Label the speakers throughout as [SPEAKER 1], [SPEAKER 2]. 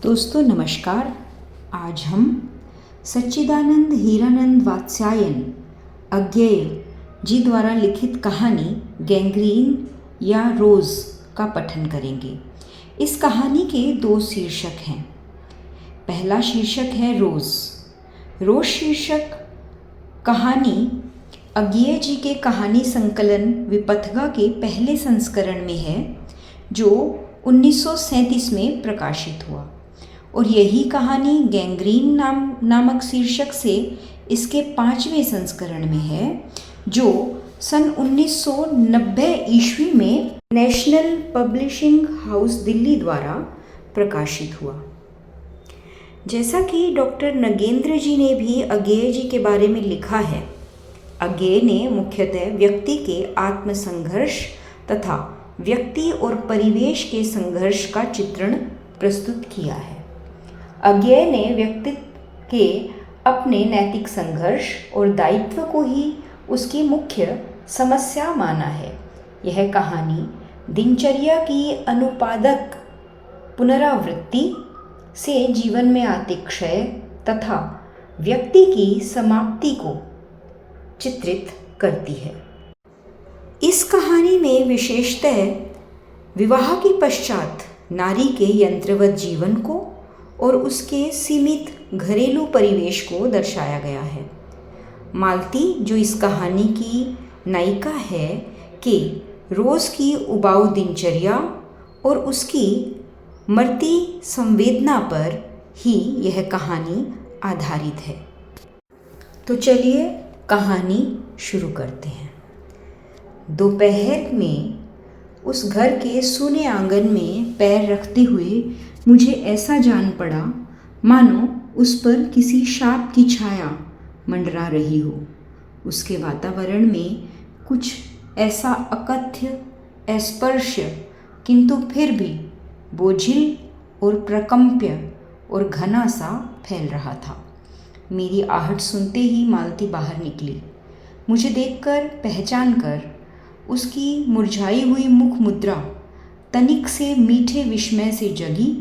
[SPEAKER 1] दोस्तों नमस्कार। आज हम सच्चिदानंद हीरानंद वात्स्यायन अज्ञेय जी द्वारा लिखित कहानी गैंग्रीन या रोज़ का पठन करेंगे। इस कहानी के दो शीर्षक हैं। पहला शीर्षक है रोज़। रोज़ शीर्षक कहानी अज्ञेय जी के कहानी संकलन विपथगा के पहले संस्करण में है, जो 1937 में प्रकाशित हुआ, और यही कहानी गैंग्रीन नामक शीर्षक से इसके 5वें संस्करण में है, जो सन 1990 ईस्वी में नेशनल पब्लिशिंग हाउस दिल्ली द्वारा प्रकाशित हुआ। जैसा कि डॉक्टर नगेंद्र जी ने भी अज्ञेय जी के बारे में लिखा है, अज्ञेय ने मुख्यतः व्यक्ति के आत्मसंघर्ष तथा व्यक्ति और परिवेश के संघर्ष का चित्रण प्रस्तुत किया है। अज्ञेय ने व्यक्तित्व के अपने नैतिक संघर्ष और दायित्व को ही उसकी मुख्य समस्या माना है। यह कहानी दिनचर्या की अनुपादक पुनरावृत्ति से जीवन में आते क्षय तथा व्यक्ति की समाप्ति को चित्रित करती है। इस कहानी में विशेषतः विवाह के पश्चात नारी के यंत्रवत जीवन को और उसके सीमित घरेलू परिवेश को दर्शाया गया है। मालती, जो इस कहानी की नायिका है, कि रोज़ की उबाऊ दिनचर्या और उसकी मरती संवेदना पर ही यह कहानी आधारित है। तो चलिए कहानी शुरू करते हैं। दोपहर में उस घर के सूने आंगन में पैर रखते हुए मुझे ऐसा जान पड़ा मानो उस पर किसी शाप की छाया मंडरा रही हो। उसके वातावरण में कुछ ऐसा अकथ्य, अस्पर्श्य, किंतु फिर भी बोझिल और प्रकंप्य और घना सा फैल रहा था। मेरी आहट सुनते ही मालती बाहर निकली। मुझे देखकर, पहचान कर उसकी मुरझाई हुई मुख मुद्रा तनिक से मीठे विस्मय से जगी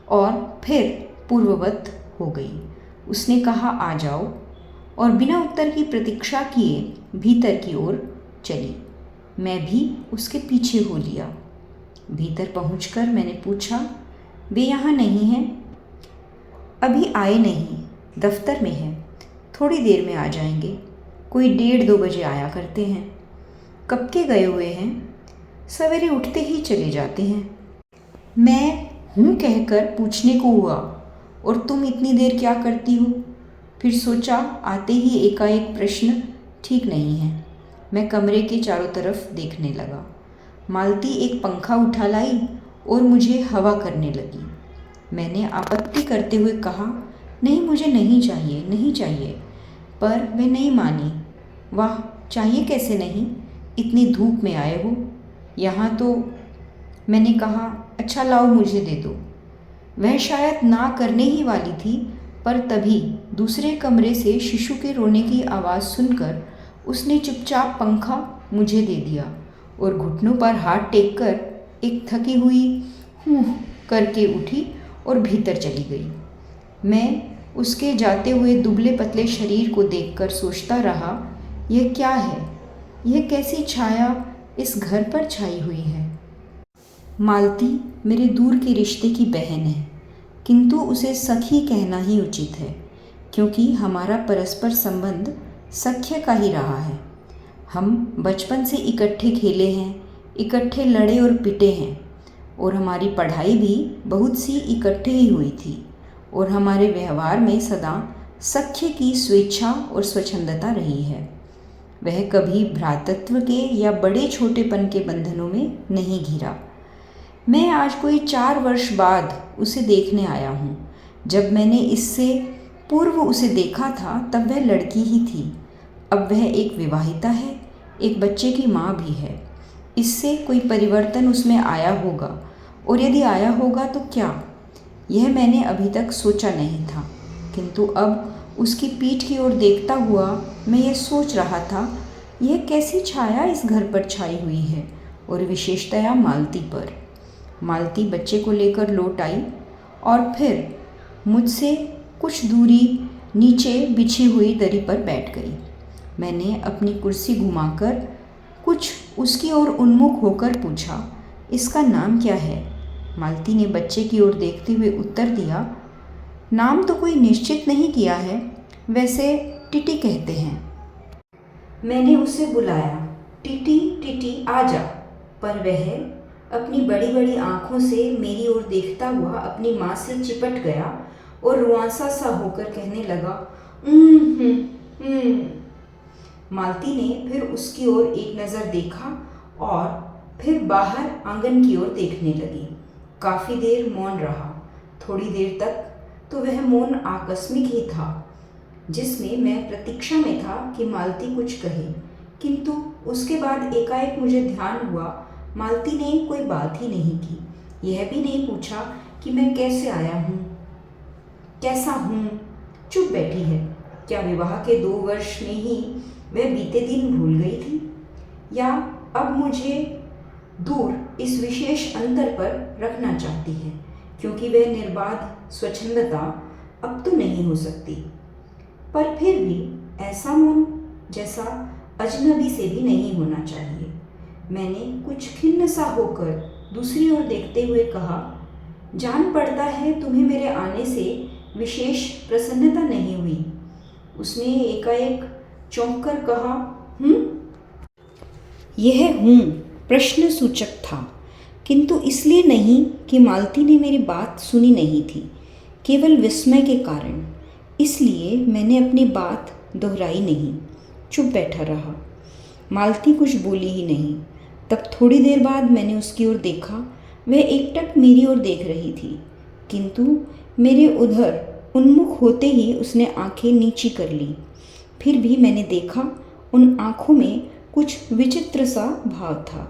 [SPEAKER 1] और फिर पूर्ववत हो गई। उसने कहा, आ जाओ, और बिना उत्तर की प्रतीक्षा किए भीतर की ओर चली। मैं भी उसके पीछे हो लिया। भीतर पहुंचकर मैंने पूछा, वे यहाँ नहीं हैं? अभी आए नहीं, दफ्तर में हैं, थोड़ी देर में आ जाएंगे। कोई 1:30-2 बजे आया करते हैं। कब के गए हुए हैं? सवेरे उठते ही चले जाते हैं। मैं हूँ कहकर पूछने को हुआ, और तुम इतनी देर क्या करती हो? फिर सोचा आते ही एकाएक प्रश्न ठीक नहीं है। मैं कमरे के चारों तरफ देखने लगा। मालती एक पंखा उठा लाई और मुझे हवा करने लगी। मैंने आपत्ति करते हुए कहा, नहीं, मुझे नहीं चाहिए, नहीं चाहिए। पर वे नहीं मानी। वाह, चाहिए कैसे नहीं, इतनी धूप में आए हो यहाँ तो। मैंने कहा, अच्छा लाओ, मुझे दे दो। वह शायद ना करने ही वाली थी, पर तभी दूसरे कमरे से शिशु के रोने की आवाज़ सुनकर उसने चुपचाप पंखा मुझे दे दिया और घुटनों पर हाथ टेककर एक थकी हुई हूँ करके उठी और भीतर चली गई। मैं उसके जाते हुए दुबले पतले शरीर को देखकर सोचता रहा, यह क्या है? यह कैसी छाया इस घर पर छाई हुई है? मालती मेरे दूर के रिश्ते की बहन है, किंतु उसे सखी कहना ही उचित है, क्योंकि हमारा परस्पर संबंध सख्य का ही रहा है। हम बचपन से इकट्ठे खेले हैं, इकट्ठे लड़े और पिटे हैं, और हमारी पढ़ाई भी बहुत सी इकट्ठे ही हुई थी, और हमारे व्यवहार में सदा सख्य की स्वेच्छा और स्वच्छंदता रही है। वह कभी भ्रातृत्व के या बड़े छोटेपन के बंधनों में नहीं घिरा। मैं आज कोई 4 वर्ष बाद उसे देखने आया हूँ। जब मैंने इससे पूर्व उसे देखा था तब वह लड़की ही थी। अब वह एक विवाहिता है, एक बच्चे की माँ भी है। इससे कोई परिवर्तन उसमें आया होगा, और यदि आया होगा तो क्या, यह मैंने अभी तक सोचा नहीं था। किंतु अब उसकी पीठ की ओर देखता हुआ मैं यह सोच रहा था, यह कैसी छाया इस घर पर छाई हुई है, और विशेषतया मालती पर। मालती बच्चे को लेकर लौट आई और फिर मुझसे कुछ दूरी नीचे बिछी हुई दरी पर बैठ गई। मैंने अपनी कुर्सी घुमाकर कुछ उसकी ओर उन्मुख होकर पूछा, इसका नाम क्या है? मालती ने बच्चे की ओर देखते हुए उत्तर दिया, नाम तो कोई निश्चित नहीं किया है, वैसे टीटी कहते हैं। मैंने उसे बुलाया, टीटी टीटी आ जा, पर वह अपनी बड़ी बड़ी आंखों से मेरी ओर देखता हुआ अपनी माँ से चिपट गया और रुआंसा सा होकर कहने लगा, मालती ने फिर उसकी ओर एक नज़र देखा और फिर बाहर आंगन की ओर देखने लगी। काफ़ी देर मौन रहा। थोड़ी देर तक तो वह मौन आकस्मिक ही था, जिसमें मैं प्रतीक्षा में था कि मालती कुछ कहे, किंतु उसके बाद एकाएक मुझे ध्यान हुआ मालती ने कोई बात ही नहीं की। यह भी नहीं पूछा कि मैं कैसे आया हूँ, कैसा हूँ। चुप बैठी है। क्या विवाह के 2 वर्ष में ही वह बीते दिन भूल गई थी, या अब मुझे दूर इस विशेष अंतर पर रखना चाहती है, क्योंकि वह निर्बाध स्वच्छंदता अब तो नहीं हो सकती। पर फिर भी ऐसा मौन जैसा अजनबी से भी नहीं होना चाहिए। मैंने कुछ खिन्न सा होकर दूसरी ओर देखते हुए कहा, जान पड़ता है तुम्हें मेरे आने से विशेष प्रसन्नता नहीं हुई। उसने एकाएक चौंक कर कहा, यह हूँ प्रश्न सूचक था, किंतु इसलिए नहीं कि मालती ने मेरी बात सुनी नहीं थी, केवल विस्मय के कारण। इसलिए मैंने अपनी बात दोहराई नहीं, चुप बैठा रहा। मालती कुछ बोली ही नहीं। तब थोड़ी देर बाद मैंने उसकी ओर देखा। वह एकटक मेरी ओर देख रही थी, किंतु मेरे उधर उन्मुख होते ही उसने आंखें नीची कर ली। फिर भी मैंने देखा उन आंखों में कुछ विचित्र सा भाव था,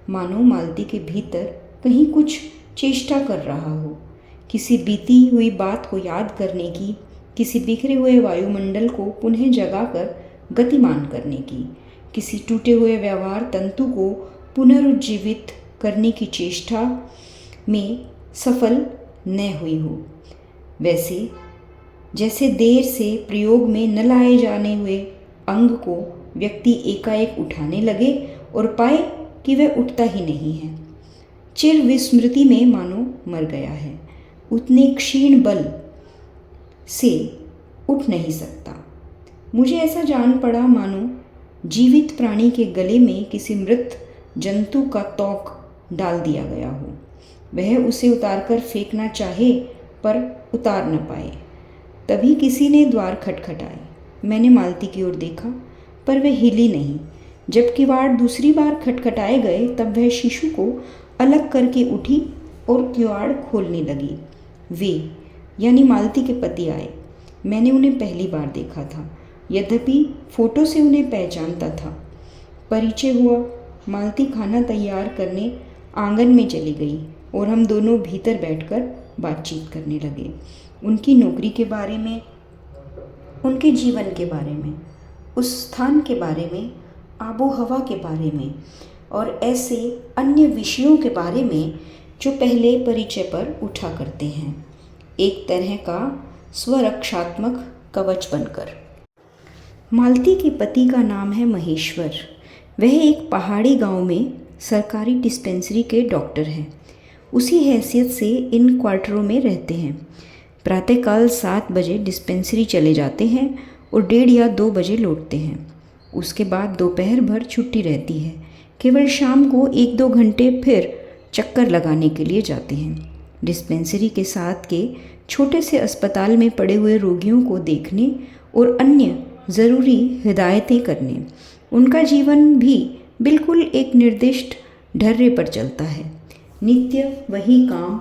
[SPEAKER 1] मानो मालती के भीतर कहीं कुछ चेष्टा कर रहा हो, किसी बीती हुई बात को याद करने की, किसी बिखरे हुए वायुमंडल को पुनः जगाकर गतिमान करने की, किसी टूटे हुए व्यवहार तंतु को पुनरुज्जीवित करने की चेष्टा में सफल न हुई हो। वैसे जैसे देर से प्रयोग में न लाए जाने हुए अंग को व्यक्ति एकाएक उठाने लगे और पाए कि वह उठता ही नहीं है, चिर विस्मृति में मानो मर गया है, उतने क्षीण बल से उठ नहीं सकता। मुझे ऐसा जान पड़ा मानो जीवित प्राणी के गले में किसी मृत जंतु का तोक डाल दिया गया हो। वह उसे उतारकर फेंकना चाहे पर उतार न पाए। तभी किसी ने द्वार खटखटाए। मैंने मालती की ओर देखा, पर वह हिली नहीं। जब किवाड़ दूसरी बार खटखटाए गए तब वह शिशु को अलग करके उठी और किवाड़ खोलने लगी। वे यानी मालती के पति आए। मैंने उन्हें पहली बार देखा था, यद्यपि फोटो से उन्हें पहचानता था। परिचय हुआ। मालती खाना तैयार करने आंगन में चली गई और हम दोनों भीतर बैठकर बातचीत करने लगे, उनकी नौकरी के बारे में, उनके जीवन के बारे में, उस स्थान के बारे में, आबो हवा के बारे में और ऐसे अन्य विषयों के बारे में जो पहले परिचय पर उठा करते हैं, एक तरह का स्वरक्षात्मक कवच बनकर। मालती के पति का नाम है महेश्वर। वह एक पहाड़ी गांव में सरकारी डिस्पेंसरी के डॉक्टर हैं। उसी हैसियत से इन क्वार्टरों में रहते हैं। प्रातःकाल 7 बजे डिस्पेंसरी चले जाते हैं और 1:30 या 2 बजे लौटते हैं। उसके बाद दोपहर भर छुट्टी रहती है। केवल शाम को 1-2 घंटे फिर चक्कर लगाने के लिए जाते हैं। डिस्पेंसरी के साथ के छोटे से अस्पताल में पड़े हुए रोगियों को देखने और अन्य ज़रूरी हिदायतें करने। उनका जीवन भी बिल्कुल एक निर्दिष्ट ढर्रे पर चलता है। नित्य वही काम,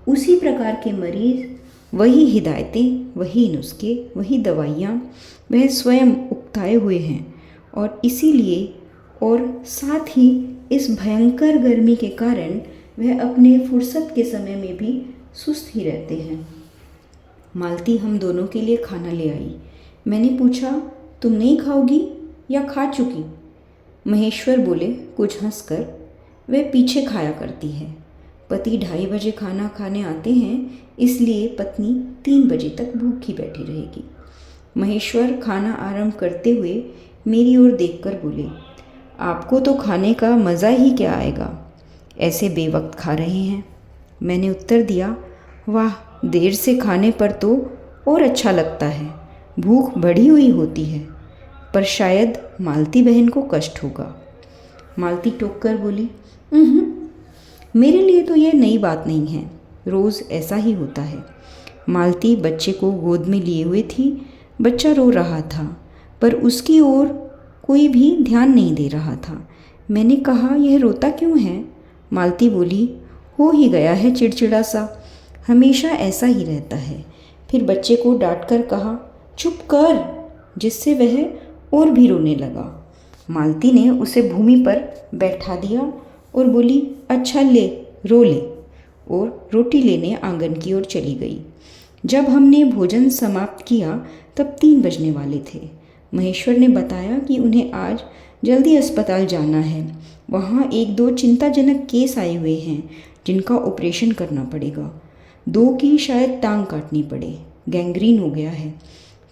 [SPEAKER 1] उसी प्रकार के मरीज, वही हिदायतें, वही नुस्खे, वही दवाइयाँ वह स्वयं उकताए हुए हैं। और इसीलिए और साथ ही इस भयंकर गर्मी के कारण वह अपने फुर्सत के समय में भी सुस्त ही रहते हैं। मालती हम दोनों के लिए खाना ले आई। मैंने पूछा, तुम नहीं खाओगी या खा चुकी? महेश्वर बोले कुछ हंसकर, वह पीछे खाया करती है। पति 2:30 खाना खाने आते हैं, इसलिए पत्नी 3 बजे तक भूखी बैठी रहेगी। महेश्वर खाना आरंभ करते हुए मेरी ओर देखकर बोले, आपको तो खाने का मज़ा ही क्या आएगा, ऐसे बेवक्त खा रहे हैं। मैंने उत्तर दिया, वाह, देर से खाने पर तो और अच्छा लगता है, भूख बढ़ी हुई होती है, पर शायद मालती बहन को कष्ट होगा। मालती टोक कर बोली, मेरे लिए तो यह नई बात नहीं है, रोज़ ऐसा ही होता है। मालती बच्चे को गोद में लिए हुए थी। बच्चा रो रहा था, पर उसकी ओर कोई भी ध्यान नहीं दे रहा था। मैंने कहा, यह रोता क्यों है? मालती बोली, हो ही गया है चिड़चिड़ा सा, हमेशा ऐसा ही रहता है। फिर बच्चे को डांट कर कहा, चुप कर, जिससे वह और भी रोने लगा। मालती ने उसे भूमि पर बैठा दिया और बोली, अच्छा ले, रो ले, और रोटी लेने आंगन की ओर चली गई। जब हमने भोजन समाप्त किया तब 3 बजने वाले थे। महेश्वर ने बताया कि उन्हें आज जल्दी अस्पताल जाना है। वहाँ 1-2 चिंताजनक केस आए हुए हैं जिनका ऑपरेशन करना पड़ेगा। 2 की शायद टांग काटनी पड़े, गैंग्रीन हो गया है।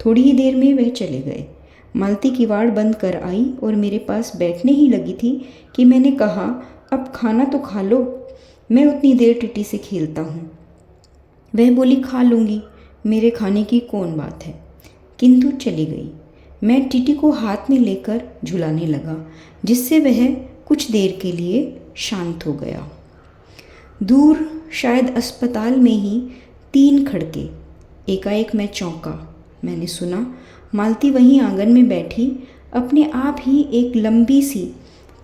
[SPEAKER 1] थोड़ी ही देर में वह चले गए। मालती किवाड़ बंद कर आई और मेरे पास बैठने ही लगी थी कि मैंने कहा, अब खाना तो खा लो, मैं उतनी देर टिटी से खेलता हूँ। वह बोली, खा लूँगी, मेरे खाने की कौन बात है, किंतु चली गई। मैं टिटी को हाथ में लेकर झुलाने लगा, जिससे वह कुछ देर के लिए शांत हो गया। दूर शायद अस्पताल में ही 3 खड़के। एकाएक मैं चौंका। मैंने सुना मालती वहीं आंगन में बैठी अपने आप ही एक लंबी सी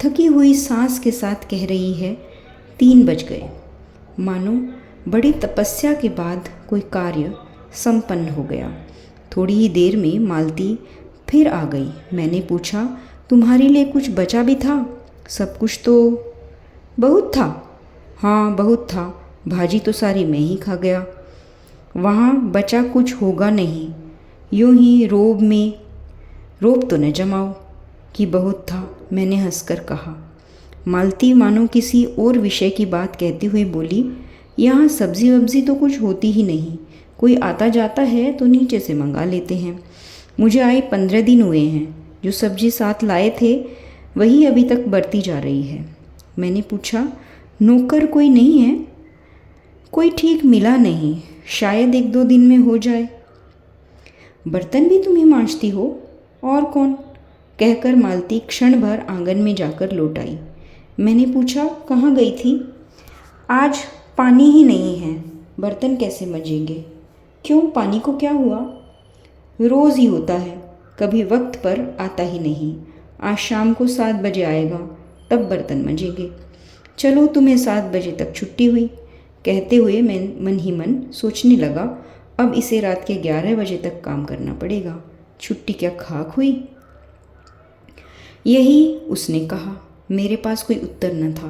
[SPEAKER 1] थकी हुई सांस के साथ कह रही है, 3 बज गए। मानो बड़ी तपस्या के बाद कोई कार्य संपन्न हो गया। थोड़ी ही देर में मालती फिर आ गई। मैंने पूछा, तुम्हारे लिए कुछ बचा भी था? सब कुछ तो बहुत था। हाँ, बहुत था, भाजी तो सारी मैं ही खा गया। वहाँ बचा कुछ होगा नहीं, यूं ही रोब तो न जमाओ कि बहुत था, मैंने हंसकर कहा। मालती मानो किसी और विषय की बात कहती हुई बोली, यहाँ सब्जी वब्जी तो कुछ होती ही नहीं, कोई आता जाता है तो नीचे से मंगा लेते हैं। मुझे आए 15 दिन हुए हैं, जो सब्जी साथ लाए थे वही अभी तक बरती जा रही है। मैंने पूछा, नौकर कोई नहीं है? कोई ठीक मिला नहीं, शायद 1-2 दिन में हो जाए। बर्तन भी तुम ही मांजती हो? और कौन? कहकर मालती क्षण भर आंगन में जाकर लौट आई। मैंने पूछा, कहाँ गई थी? आज पानी ही नहीं है, बर्तन कैसे मंजेंगे? क्यों, पानी को क्या हुआ? रोज़ ही होता है, कभी वक्त पर आता ही नहीं। आज शाम को 7 बजे आएगा, तब बर्तन मंजेंगे। चलो, तुम्हें 7 बजे तक छुट्टी हुई। कहते हुए मैं मन ही मन सोचने लगा, अब इसे रात के 11 बजे तक काम करना पड़ेगा। छुट्टी क्या खाक हुई? यही उसने कहा। मेरे पास कोई उत्तर न था,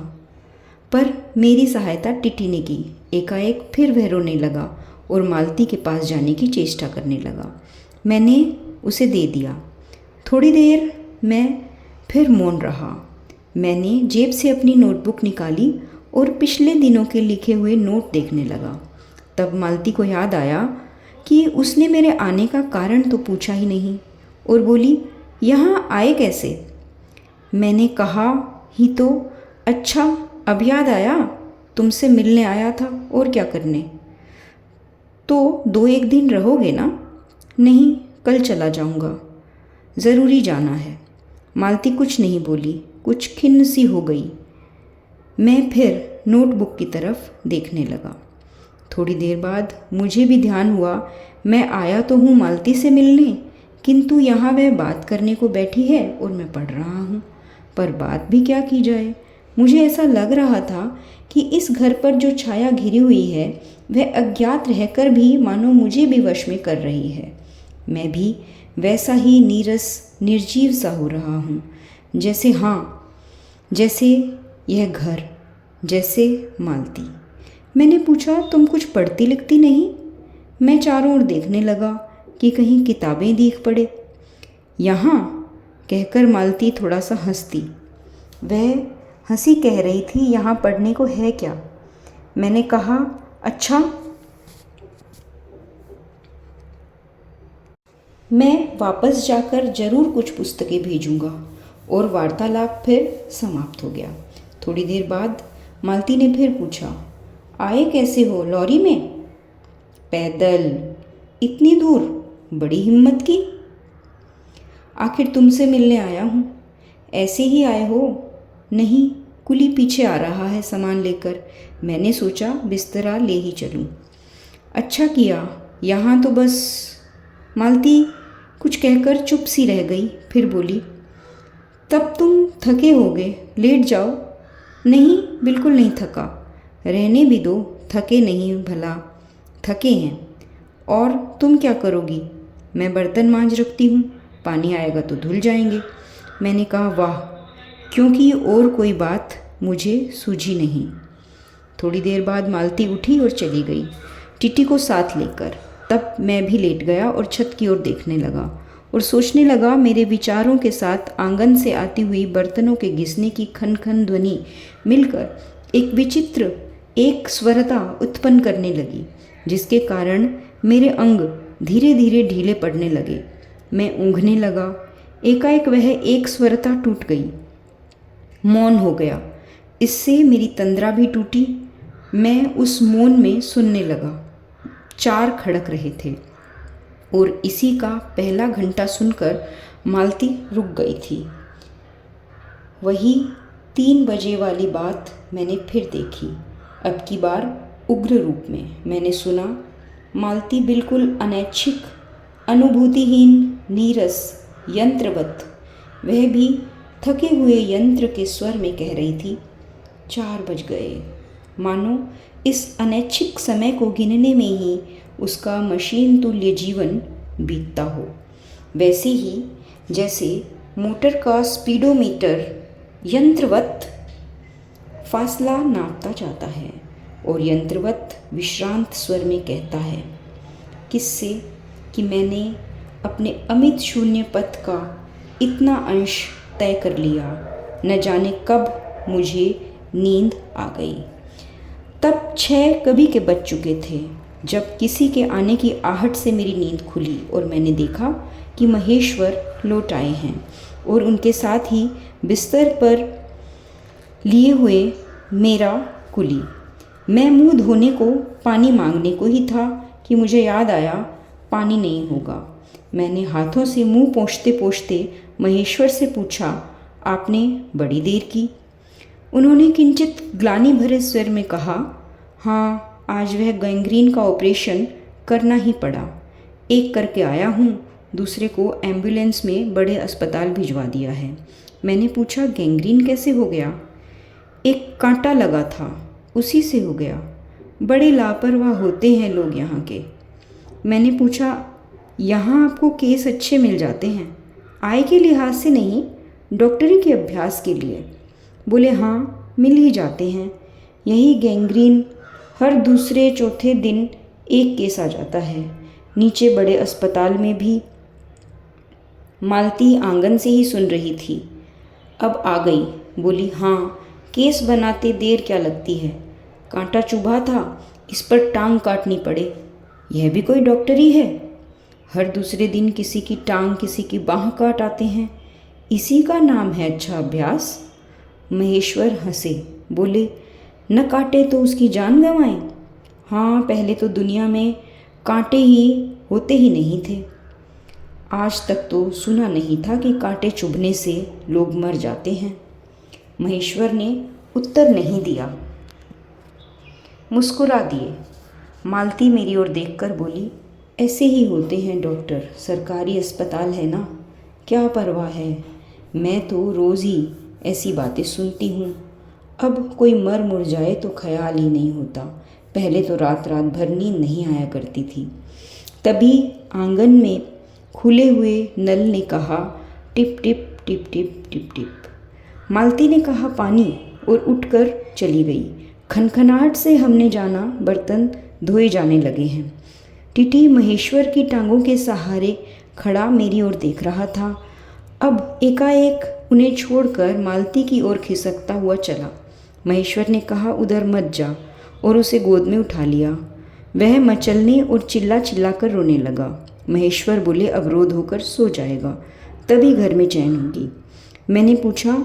[SPEAKER 1] पर मेरी सहायता टिटी ने की। एकाएक फिर वह रोने लगा और मालती के पास जाने की चेष्टा करने लगा। मैंने उसे दे दिया। थोड़ी देर मैं फिर मौन रहा। मैंने जेब से अपनी नोटबुक निकाली और पिछले दिनों के लिखे हुए नोट देखने लगा। तब मालती को याद आया कि उसने मेरे आने का कारण तो पूछा ही नहीं, और बोली, यहाँ आए कैसे? मैंने कहा ही तो, अच्छा अब याद आया, तुमसे मिलने आया था, और क्या करने? तो 2-1 दिन रहोगे ना? नहीं, कल चला जाऊँगा, ज़रूरी जाना है। मालती कुछ नहीं बोली, कुछ खिन्न सी हो गई। मैं फिर नोटबुक की तरफ देखने लगा। थोड़ी देर बाद मुझे भी ध्यान हुआ, मैं आया तो हूँ मालती से मिलने, किंतु यहाँ वह बात करने को बैठी है और मैं पढ़ रहा हूँ। पर बात भी क्या की जाए? मुझे ऐसा लग रहा था कि इस घर पर जो छाया घिरी हुई है वह अज्ञात रहकर भी मानो मुझे भी वश में कर रही है। मैं भी वैसा ही नीरस निर्जीव सा हो रहा हूँ, जैसे यह घर, जैसे मालती। मैंने पूछा, तुम कुछ पढ़ती लिखती नहीं? मैं चारों ओर देखने लगा कि कहीं किताबें दिख पड़े। यहाँ, कहकर मालती थोड़ा सा हंसती। वह हंसी कह रही थी, यहाँ पढ़ने को है क्या? मैंने कहा, अच्छा। मैं वापस जाकर ज़रूर कुछ पुस्तकें भेजूंगा। और वार्तालाप फिर समाप्त हो गया। थोड़ी देर बाद मालती ने फिर पूछा, आए कैसे हो, लॉरी में? पैदल। इतनी दूर? बड़ी हिम्मत की। आखिर तुमसे मिलने आया हूँ। ऐसे ही आए हो? नहीं, कुली पीछे आ रहा है सामान लेकर। मैंने सोचा बिस्तरा ले ही चलूँ। अच्छा किया, यहाँ तो बस। मालती कुछ कहकर चुप सी रह गई, फिर बोली, तब तुम थके होगे, लेट जाओ। नहीं, बिल्कुल नहीं थका। रहने भी दो, थके नहीं भला। थके हैं। और तुम क्या करोगी? मैं बर्तन मांज रखती हूँ, पानी आएगा तो धुल जाएंगे। मैंने कहा, वाह, क्योंकि और कोई बात मुझे सूझी नहीं। थोड़ी देर बाद मालती उठी और चली गई, टिटी को साथ लेकर। तब मैं भी लेट गया और छत की ओर देखने लगा और सोचने लगा। मेरे विचारों के साथ आंगन से आती हुई बर्तनों के घिसने की खन खन ध्वनि मिलकर एक विचित्र एक स्वरता उत्पन्न करने लगी, जिसके कारण मेरे अंग धीरे धीरे ढीले पड़ने लगे। मैं ऊँघने लगा। एकाएक वह एक स्वरता टूट गई, मौन हो गया। इससे मेरी तंद्रा भी टूटी। मैं उस मौन में सुनने लगा। 4 खड़क रहे थे और इसी का पहला घंटा सुनकर मालती रुक गई थी। वही 3 बजे वाली बात मैंने फिर देखी, अब की बार उग्र रूप में। मैंने सुना, मालती बिल्कुल अनैच्छिक, अनुभूतिहीन, नीरस, यंत्रवत, वह भी थके हुए यंत्र के स्वर में कह रही थी, 4 बज गए। मानो इस अनैच्छिक समय को गिनने में ही उसका मशीन तुल्य जीवन बीतता हो। वैसे ही जैसे मोटर का स्पीडोमीटर यंत्रवत फासला नापता जाता है और यंत्रवत विश्रांत स्वर में कहता है, किससे कि मैंने अपने अमित शून्य पथ का इतना अंश तय कर लिया। न जाने कब मुझे नींद आ गई। तब 6 कभी के बज चुके थे जब किसी के आने की आहट से मेरी नींद खुली और मैंने देखा कि महेश्वर लौट आए हैं और उनके साथ ही बिस्तर पर लिए हुए मेरा कुली। मैं मुंह धोने को, पानी मांगने को ही था कि मुझे याद आया, पानी नहीं होगा। मैंने हाथों से मुंह पोंछते पोंछते महेश्वर से पूछा, आपने बड़ी देर की। उन्होंने किंचित ग्लानि भरे स्वर में कहा, हाँ, आज वह गैंग्रीन का ऑपरेशन करना ही पड़ा। एक करके आया हूँ, दूसरे को एम्बुलेंस में बड़े अस्पताल भिजवा दिया है। मैंने पूछा, गैंग्रीन कैसे हो गया? एक कांटा लगा था, उसी से हो गया। बड़े लापरवाह होते हैं लोग यहाँ के। मैंने पूछा, यहाँ आपको केस अच्छे मिल जाते हैं? आय के लिहाज से नहीं, डॉक्टरी के अभ्यास के लिए। बोले, हाँ, मिल ही जाते हैं। यही गैंग्रीन हर दूसरे चौथे दिन एक केस आ जाता है। नीचे बड़े अस्पताल में भी। मालती आंगन से ही सुन रही थी, अब आ गई। बोली, हाँ, केस बनाते देर क्या लगती है। कांटा चुभा था, इस पर टांग काटनी पड़े, यह भी कोई डॉक्टरी है? हर दूसरे दिन किसी की टांग, किसी की बाँह काट आते हैं। इसी का नाम है अच्छा अभ्यास? महेश्वर हंसे, बोले, न काटे तो उसकी जान गंवाएं। हाँ, पहले तो दुनिया में कांटे ही होते ही नहीं थे। आज तक तो सुना नहीं था कि कांटे चुभने से लोग मर जाते हैं। महेश्वर ने उत्तर नहीं दिया, मुस्कुरा दिए। मालती मेरी ओर देखकर बोली, ऐसे ही होते हैं डॉक्टर, सरकारी अस्पताल है ना, क्या परवाह है। मैं तो रोज़ ही ऐसी बातें सुनती हूँ। अब कोई मर मुर जाए तो ख्याल ही नहीं होता। पहले तो रात रात भर नींद नहीं आया करती थी। तभी आंगन में खुले हुए नल ने कहा, टिप टिप टिप टिप टिप टिप। मालती ने कहा, पानी, और उठकर चली गई। खनखनाहट से हमने जाना बर्तन धोए जाने लगे हैं। टिटी महेश्वर की टांगों के सहारे खड़ा मेरी ओर देख रहा था। अब एकाएक उन्हें छोड़कर मालती की ओर खिसकता हुआ चला। महेश्वर ने कहा, उधर मत जा, और उसे गोद में उठा लिया। वह मचलने और चिल्ला चिल्ला कर रोने लगा। महेश्वर बोले, अब रोध होकर सो जाएगा, तभी घर में चैन होगी। मैंने पूछा,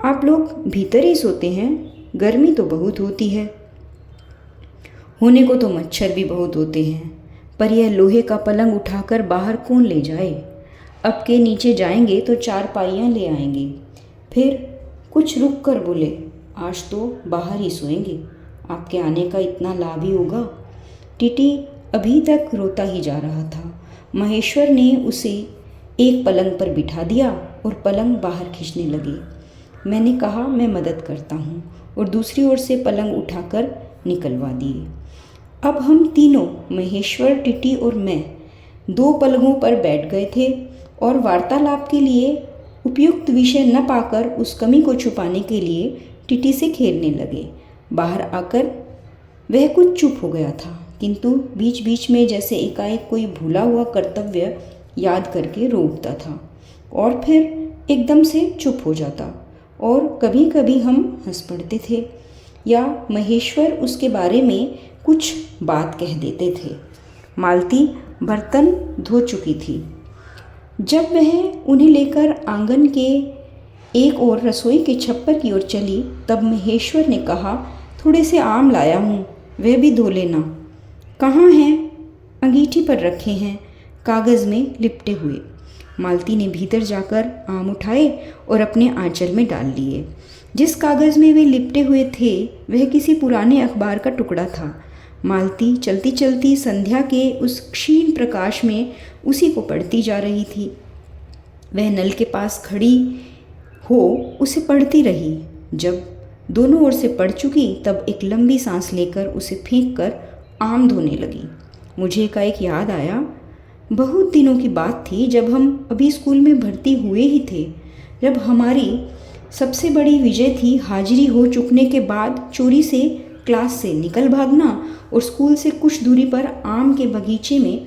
[SPEAKER 1] आप लोग भीतर ही सोते हैं? गर्मी तो बहुत होती है। होने को तो मच्छर भी बहुत होते हैं, पर यह लोहे का पलंग उठाकर बाहर कौन ले जाए? अब के नीचे जाएंगे तो 4 पाइयाँ ले आएंगे। फिर कुछ रुक कर बोले, आज तो बाहर ही सोएंगे, आपके आने का इतना लाभ ही होगा। टीटी अभी तक रोता ही जा रहा था। महेश्वर ने उसे एक पलंग पर बिठा दिया और पलंग बाहर खींचने लगे। मैंने कहा, मैं मदद करता हूँ, और दूसरी ओर से पलंग उठाकर निकलवा दिए। अब हम तीनों, महेश्वर, टीटी और मैं, 2 पलंगों पर बैठ गए थे और वार्तालाप के लिए उपयुक्त विषय न पाकर उस कमी को छुपाने के लिए टीटी से खेलने लगे। बाहर आकर वह कुछ चुप हो गया था, किंतु बीच बीच में जैसे एकाएक कोई भूला हुआ कर्तव्य याद करके रो उठता था और फिर एकदम से चुप हो जाता, और कभी कभी हम हंस पड़ते थे या महेश्वर उसके बारे में कुछ बात कह देते थे। मालती बर्तन धो चुकी थी। जब वह उन्हें लेकर आंगन के एक ओर रसोई के छप्पर की ओर चली, तब महेश्वर ने कहा, थोड़े से आम लाया हूँ, वह भी धो लेना। कहाँ हैं? अंगीठी पर रखे हैं, कागज़ में लिपटे हुए। मालती ने भीतर जाकर आम उठाए और अपने आंचल में डाल लिए। जिस कागज़ में वे लिपटे हुए थे वह किसी पुराने अखबार का टुकड़ा था। मालती चलती चलती संध्या के उस क्षीण प्रकाश में उसी को पढ़ती जा रही थी। वह नल के पास खड़ी हो उसे पढ़ती रही। जब दोनों ओर से पढ़ चुकी तब एक लंबी सांस लेकर उसे फेंक कर आम धोने लगी। मुझे एकाएक याद आया, बहुत दिनों की बात थी जब हम अभी स्कूल में भर्ती हुए ही थे, जब हमारी सबसे बड़ी विजय थी हाजिरी हो चुकने के बाद चोरी से क्लास से निकल भागना और स्कूल से कुछ दूरी पर आम के बगीचे में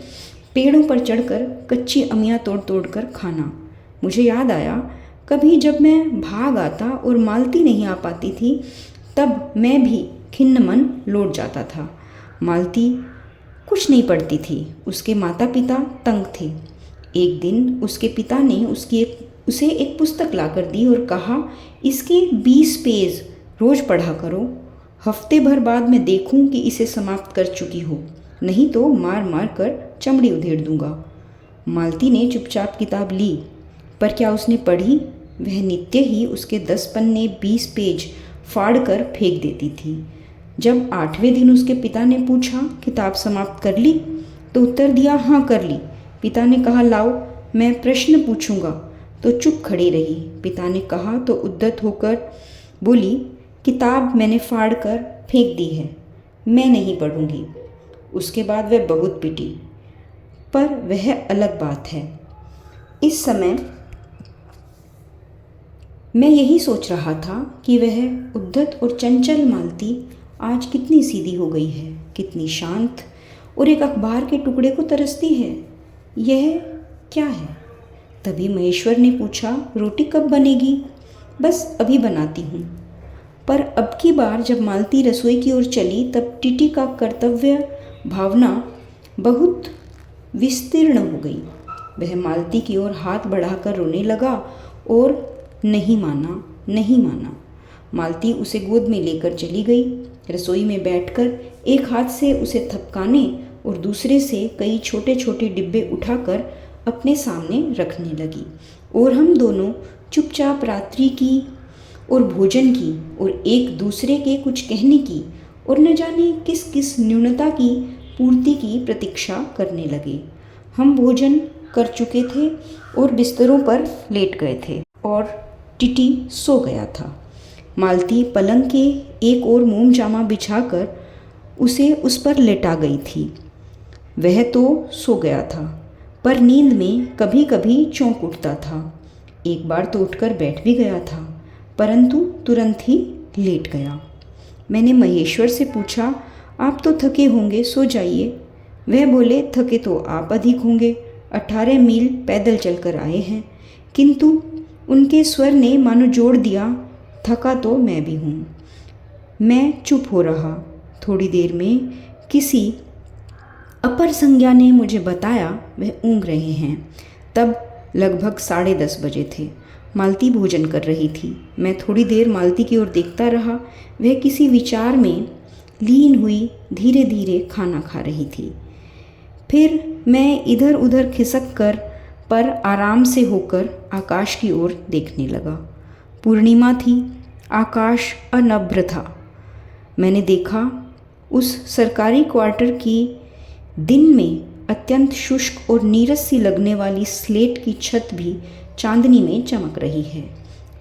[SPEAKER 1] पेड़ों पर चढ़कर कच्ची अमियाँ तोड़ तोड़ कर खाना। मुझे याद आया, कभी जब मैं भाग आता और मालती नहीं आ पाती थी तब मैं भी खिन्न मन लौट जाता था। मालती कुछ नहीं पढ़ती थी, उसके माता पिता तंग थे। एक दिन उसके पिता ने उसे एक पुस्तक लाकर दी और कहा, इसके 20 पेज रोज पढ़ा करो, हफ्ते भर बाद मैं देखूं कि इसे समाप्त कर चुकी हो, नहीं तो मार मार कर चमड़ी उधेड़ दूंगा। मालती ने चुपचाप किताब ली, पर क्या उसने पढ़ी? वह नित्य ही उसके 10 पन्ने 20 पेज फाड़ कर फेंक देती थी। जब 8वें दिन उसके पिता ने पूछा, किताब समाप्त कर ली? तो उत्तर दिया, हाँ कर ली। पिता ने कहा, लाओ मैं प्रश्न पूछूंगा, तो चुप खड़ी रही। पिता ने कहा तो उद्यत होकर बोली, किताब मैंने फाड़ कर फेंक दी है, मैं नहीं पढ़ूंगी। उसके बाद वह बहुत पिटी, पर वह अलग बात है। इस समय मैं यही सोच रहा था कि वह उद्धत और चंचल मालती आज कितनी सीधी हो गई है, कितनी शांत, और एक अखबार के टुकड़े को तरसती है। यह क्या है? तभी महेश्वर ने पूछा, रोटी कब बनेगी? बस अभी बनाती हूँ। पर अब की बार जब मालती रसोई की ओर चली तब टीटी का कर्तव्य भावना बहुत विस्तीर्ण हो गई। वह मालती की ओर हाथ बढ़ाकर रोने लगा और नहीं माना, नहीं माना। मालती उसे गोद में लेकर चली गई। रसोई में बैठकर एक हाथ से उसे थपकाने और दूसरे से कई छोटे छोटे डिब्बे उठाकर अपने सामने रखने लगी, और हम दोनों चुपचाप रात्रि की और भोजन की और एक दूसरे के कुछ कहने की और न जाने किस किस न्यूनता की पूर्ति की प्रतीक्षा करने लगे। हम भोजन कर चुके थे और बिस्तरों पर लेट गए थे और टीटी सो गया था। मालती पलंग के एक ओर मोम जामा बिछाकर उसे उस पर लेटा गई थी। वह तो सो गया था, पर नींद में कभी कभी चौंक उठता था। एक बार तो उठकर बैठ भी गया था, परंतु तुरंत ही लेट गया। मैंने महेश्वर से पूछा, आप तो थके होंगे, सो जाइए। वह बोले, थके तो आप अधिक होंगे, 18 मील पैदल चलकर आए हैं। किंतु उनके स्वर ने मानो जोड़ दिया, थका तो मैं भी हूँ। मैं चुप हो रहा, थोड़ी देर में किसी अपर संज्ञा ने मुझे बताया वह ऊँघ रहे हैं। तब लगभग 10:30 बजे थे। मालती भोजन कर रही थी। मैं थोड़ी देर मालती की ओर देखता रहा। वह किसी विचार में लीन हुई धीरे धीरे खाना खा रही थी। फिर मैं इधर उधर खिसक कर पर आराम से होकर आकाश की ओर देखने लगा। पूर्णिमा थी, आकाश अनभ्र था। मैंने देखा उस सरकारी क्वार्टर की दिन में अत्यंत शुष्क और नीरस सी लगने वाली स्लेट की छत भी चांदनी में चमक रही है।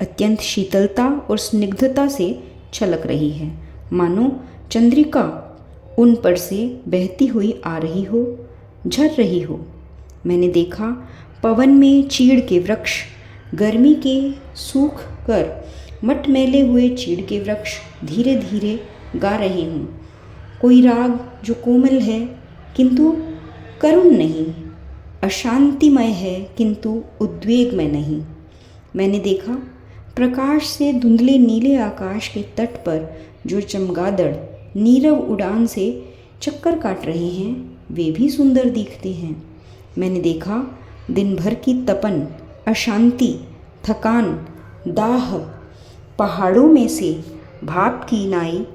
[SPEAKER 1] अत्यंत शीतलता और स्निग्धता से छलक रही है, मानो चंद्रिका उन पर से बहती हुई आ रही हो, झर रही हो। मैंने देखा पवन में चीड़ के वृक्ष गर्मी के सूख कर मटमैले हुए चीड़ के वृक्ष धीरे धीरे गा रहे हों कोई राग जो कोमल है किंतु करुण नहीं, अशांतिमय है किंतु उद्वेगमय नहीं। मैंने देखा प्रकाश से धुंधले नीले आकाश के तट पर जो चमगादड़ नीरव उड़ान से चक्कर काट रहे हैं वे भी सुंदर दिखते हैं। मैंने देखा दिन भर की तपन, अशांति, थकान, दाह पहाड़ों में से भाप की नाई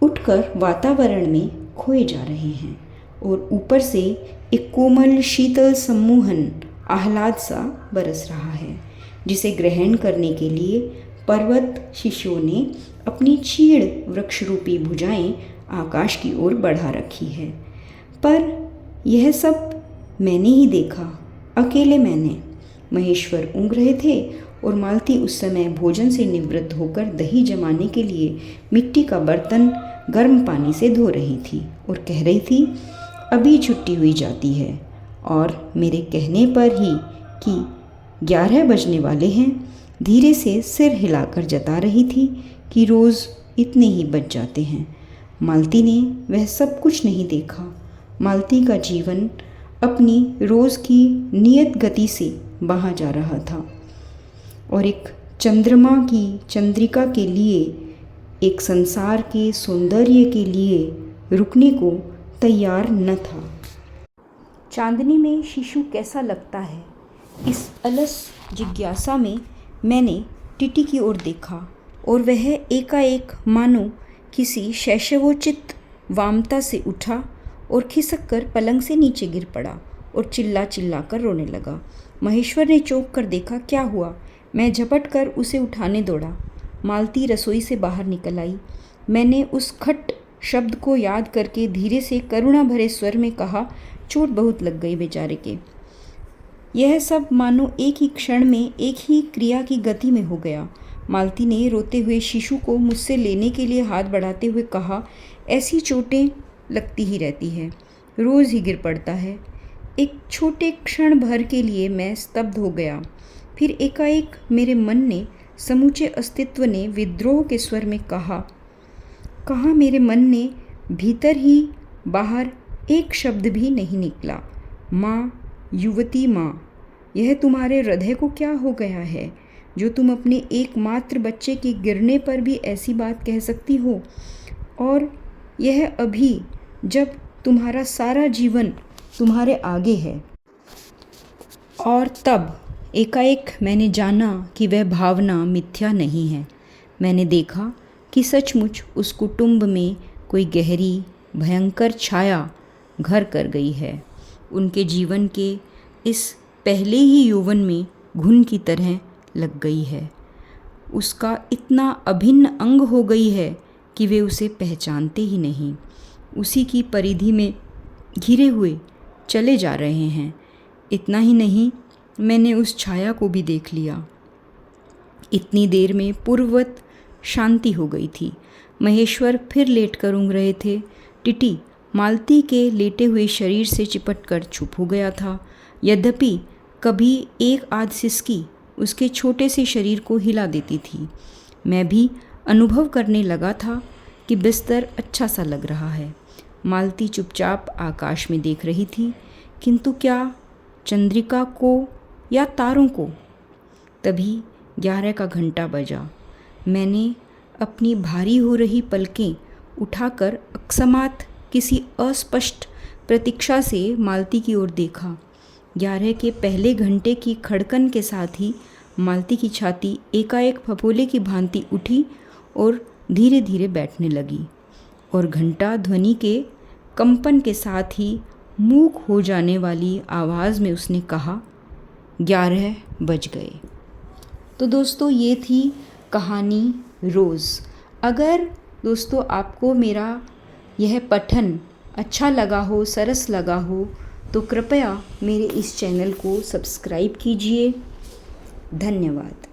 [SPEAKER 1] उठकर वातावरण में खोए जा रहे हैं और ऊपर से एक कोमल शीतल सम्मोहन आह्लाद सा बरस रहा है, जिसे ग्रहण करने के लिए पर्वत शिशुओं ने अपनी चीड़ वृक्ष रूपी भुजाएं आकाश की ओर बढ़ा रखी है। पर यह सब मैंने ही देखा, अकेले मैंने। महेश्वर ऊँघ रहे थे और मालती उस समय भोजन से निवृत्त होकर दही जमाने के लिए मिट्टी का बर्तन गर्म पानी से धो रही थी और कह रही थी अभी छुट्टी हुई जाती है। और मेरे कहने पर ही कि 11 बजने वाले हैं धीरे से सिर हिलाकर जता रही थी कि रोज़ इतने ही बज जाते हैं। मालती ने वह सब कुछ नहीं देखा। मालती का जीवन अपनी रोज़ की नियत गति से बहा जा रहा था और एक चंद्रमा की चंद्रिका के लिए, एक संसार के सौंदर्य के लिए रुकने को तैयार न था। चांदनी में शिशु कैसा लगता है, इस अलस जिज्ञासा में मैंने टिटी की ओर देखा और वह एकाएक मानो किसी शैशवोचित वामता से उठा और खिसक कर पलंग से नीचे गिर पड़ा और चिल्ला चिल्ला कर रोने लगा। महेश्वर ने चौंक कर देखा, क्या हुआ? मैं झपट कर उसे उठाने दौड़ा। मालती रसोई से बाहर निकल आई। मैंने उस खट शब्द को याद करके धीरे से करुणा भरे स्वर में कहा, चोट बहुत लग गई बेचारे के। यह सब मानो एक ही क्षण में एक ही क्रिया की गति में हो गया। मालती ने रोते हुए शिशु को मुझसे लेने के लिए हाथ बढ़ाते हुए कहा, ऐसी चोटें लगती ही रहती है, रोज़ ही गिर पड़ता है। एक छोटे क्षण भर के लिए मैं स्तब्ध हो गया। फिर एकाएक मेरे मन ने, समूचे अस्तित्व ने विद्रोह के स्वर में कहा मेरे मन ने, भीतर ही बाहर एक शब्द भी नहीं निकला। माँ, युवती माँ, यह तुम्हारे हृदय को क्या हो गया है जो तुम अपने एकमात्र बच्चे के गिरने पर भी ऐसी बात कह सकती हो? और यह अभी जब तुम्हारा सारा जीवन तुम्हारे आगे है। और तब एकाएक मैंने जाना कि वह भावना मिथ्या नहीं है। मैंने देखा कि सचमुच उस कुटुंब में कोई गहरी भयंकर छाया घर कर गई है। उनके जीवन के इस पहले ही यौवन में घुन की तरह लग गई है। उसका इतना अभिन्न अंग हो गई है कि वे उसे पहचानते ही नहीं, उसी की परिधि में घिरे हुए चले जा रहे हैं। इतना ही नहीं, मैंने उस छाया को भी देख लिया। इतनी देर में पूर्ववत शांति हो गई थी। महेश्वर फिर लेट कर ऊँघ रहे थे। टिटी मालती के लेटे हुए शरीर से चिपट कर चुप हो गया था। यद्यपि कभी एक आध सिसकी उसके छोटे से शरीर को हिला देती थी। मैं भी अनुभव करने लगा था कि बिस्तर अच्छा सा लग रहा है। मालती चुपचाप आकाश में देख रही थी, किंतु क्या चंद्रिका को या तारों को? तभी 11 का घंटा बजा। मैंने अपनी भारी हो रही पलकें उठाकर अकस्मात किसी अस्पष्ट प्रतीक्षा से मालती की ओर देखा। 11 के पहले घंटे की खड़कन के साथ ही मालती की छाती एकाएक फफोले की भांति उठी और धीरे धीरे बैठने लगी और घंटा ध्वनि के कंपन के साथ ही मूक हो जाने वाली आवाज़ में उसने कहा, 11 बज गए। तो दोस्तों ये थी कहानी रोज़। अगर दोस्तों आपको मेरा यह पठन अच्छा लगा हो, सरस लगा हो, तो कृपया मेरे इस चैनल को सब्सक्राइब कीजिए। धन्यवाद।